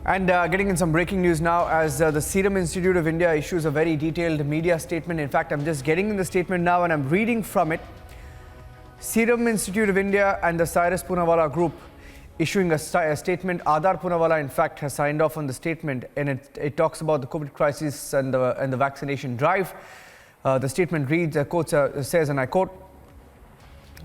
And getting in some breaking news now as the Serum Institute of India issues a very detailed media statement. In fact, I'm just getting in the statement now and I'm reading from it. Serum Institute of India and the Cyrus Poonawalla group issuing a statement. Adar Poonawalla, in fact, has signed off on the statement, and it talks about the COVID crisis and the vaccination drive. The statement reads, says, and I quote,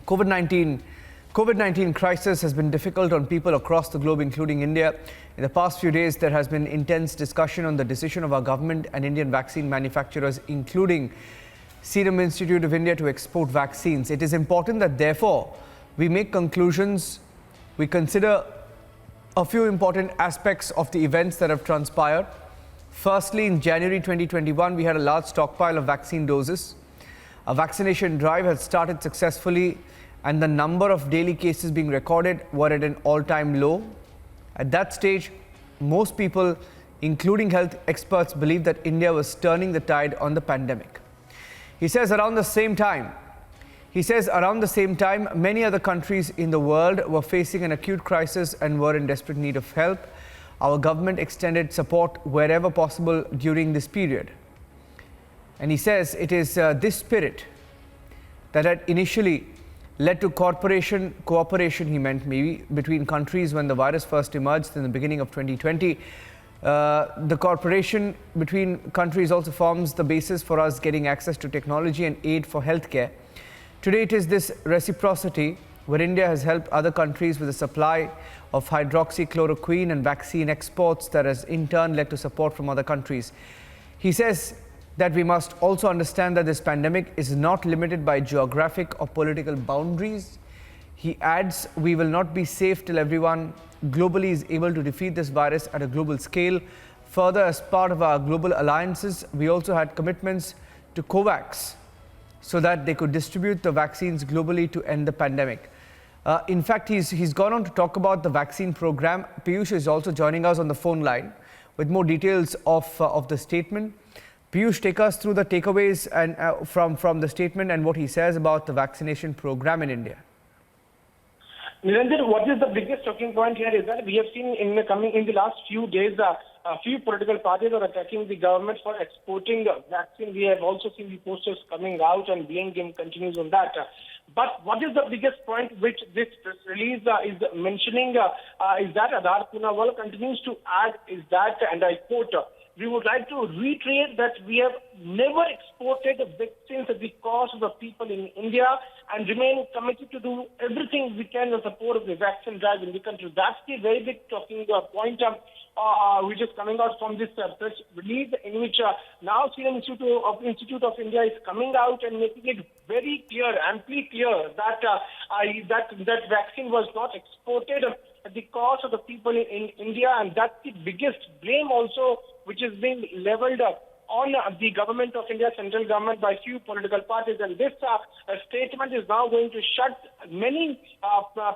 COVID-19 crisis has been difficult on people across the globe, including India. In the past few days, there has been intense discussion on the decision of our government and Indian vaccine manufacturers, including Serum Institute of India, to export vaccines. It is important that, therefore, we make conclusions. We consider a few important aspects of the events that have transpired. Firstly, in January 2021, we had a large stockpile of vaccine doses. A vaccination drive has started successfully, and the number of daily cases being recorded were at an all-time low. At that stage, most people, including health experts, believed that India was turning the tide on the pandemic. He says around the same time, many other countries in the world were facing an acute crisis and were in desperate need of help. Our government extended support wherever possible during this period. And he says it is this spirit that had initially led to cooperation, he meant maybe, between countries when the virus first emerged in the beginning of 2020. The cooperation between countries also forms the basis for us getting access to technology and aid for healthcare. Today, it is this reciprocity where India has helped other countries with the supply of hydroxychloroquine and vaccine exports that has in turn led to support from other countries. He says that we must also understand that this pandemic is not limited by geographic or political boundaries. He adds, we will not be safe till everyone globally is able to defeat this virus at a global scale. Further, as part of our global alliances, we also had commitments to COVAX so that they could distribute the vaccines globally to end the pandemic. In fact, he's gone on to talk about the vaccine program. Piyush is also joining us on the phone line with more details of the statement. Piyush, take us through the takeaways and from the statement and what he says about the vaccination program in India. Niranjan, what is the biggest talking point here is that we have seen in the last few days, a few political parties are attacking the government for exporting the vaccine. We have also seen the posters coming out, and blame game continues on that. But what is the biggest point which this press release is mentioning is that Adar Poonawalla continues to add is that, and I quote, we would like to reiterate that we have never exported vaccines at the cost of the people in India and remain committed to do everything we can in support of the vaccine drive in the country. That's the very big talking point which is coming out from this press release, in which now Serum Institute of India is coming out and making it very clear, amply clear, that that vaccine was not exported at the cost of the people in India, and that's the biggest blame also which is being leveled on the government of India, central government, by few political parties. And this statement is now going to shut many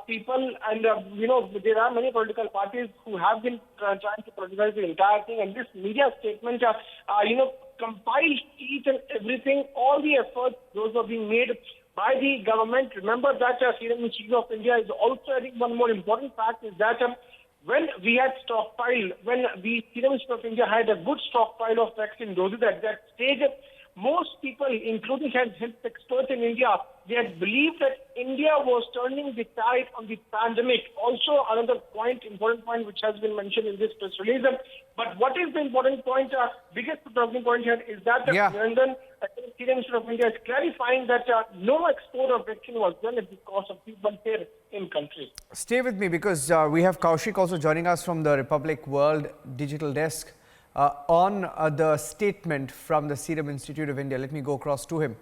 people, and there are many political parties who have been trying to politicize the entire thing. And this media statement, compiles each and everything, all the efforts those are being made by the government. Remember that Serum Institute of India is also adding one more important fact is that when we had stockpiled, when the Serum Institute of India had a good stockpile of vaccine doses at that stage, most people, including health experts in India, they had believed that India was turning the tide on the pandemic. Also, another important point which has been mentioned in this press release. But what is the important point, biggest talking point here is that London Serum Institute of India is clarifying that no export of vaccine was done at the cost of people here in country. Stay with me because we have Kaushik also joining us from the Republic World Digital Desk on the statement from the Serum Institute of India. Let me go across to him.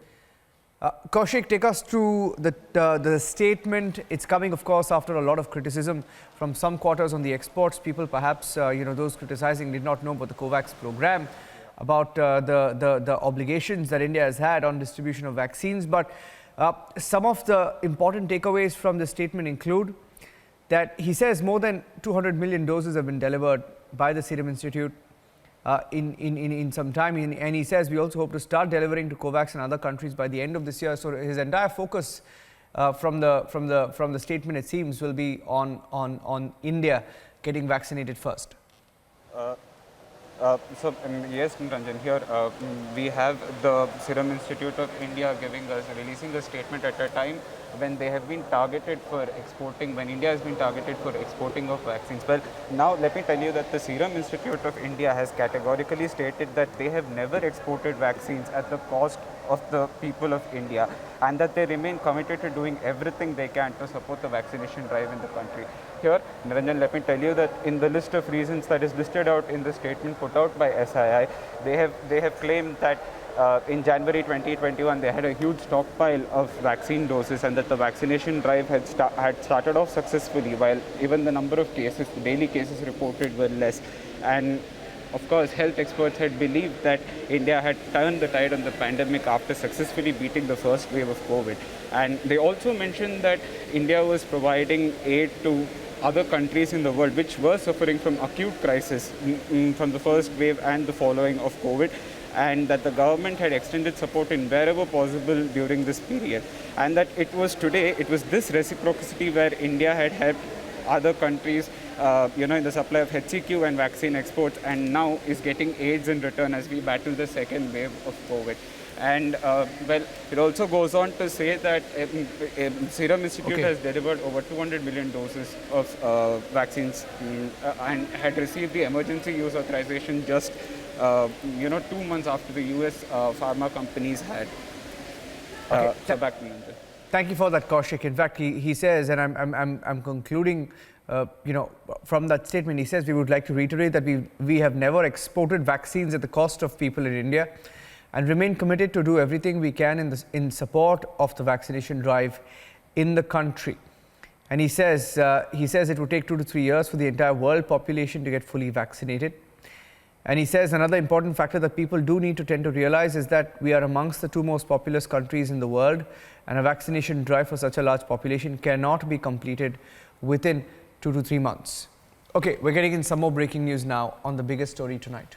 Kaushik, take us through the statement. It's coming, of course, after a lot of criticism from some quarters on the exports. People perhaps, those criticizing did not know about the COVAX program, about the obligations that India has had on distribution of vaccines. But some of the important takeaways from the statement include that he says more than 200 million doses have been delivered by the Serum Institute in some time, and he says we also hope to start delivering to COVAX and other countries by the end of this year. So his entire focus from the statement, it seems, will be on India getting vaccinated first. Yes, Ranjan, here we have the Serum Institute of India releasing a statement at a time when they have been targeted for exporting, when India has been targeted for exporting of vaccines. Well, now let me tell you that the Serum Institute of India has categorically stated that they have never exported vaccines at the cost of the people of India, and that they remain committed to doing everything they can to support the vaccination drive in the country. Here, Niranjan, let me tell you that in the list of reasons that is listed out in the statement put out by SII, they have claimed that in January 2021 they had a huge stockpile of vaccine doses, and that the vaccination drive had started off successfully, while even the number of cases, daily cases reported, were less. And of course, health experts had believed that India had turned the tide on the pandemic after successfully beating the first wave of COVID. And they also mentioned that India was providing aid to other countries in the world which were suffering from acute crisis from the first wave and the following of COVID, and that the government had extended support in wherever possible during this period. And that it was this reciprocity where India had helped other countries in the supply of HCQ and vaccine exports, and now is getting aids in return as we battle the second wave of COVID. And it also goes on to say that Serum Institute has delivered over 200 million doses of vaccines and had received the emergency use authorization just 2 months after the US pharma companies had. So back to you. Thank you for that, Kaushik. In fact, he says, and I'm concluding, from that statement, he says we would like to reiterate that we have never exported vaccines at the cost of people in India, and remain committed to do everything we can in support of the vaccination drive in the country. And he says it would take 2 to 3 years for the entire world population to get fully vaccinated. And he says another important factor that people do need to tend to realize is that we are amongst the 2 most populous countries in the world, and a vaccination drive for such a large population cannot be completed within 2 to 3 months. Okay, we're getting in some more breaking news now on the biggest story tonight.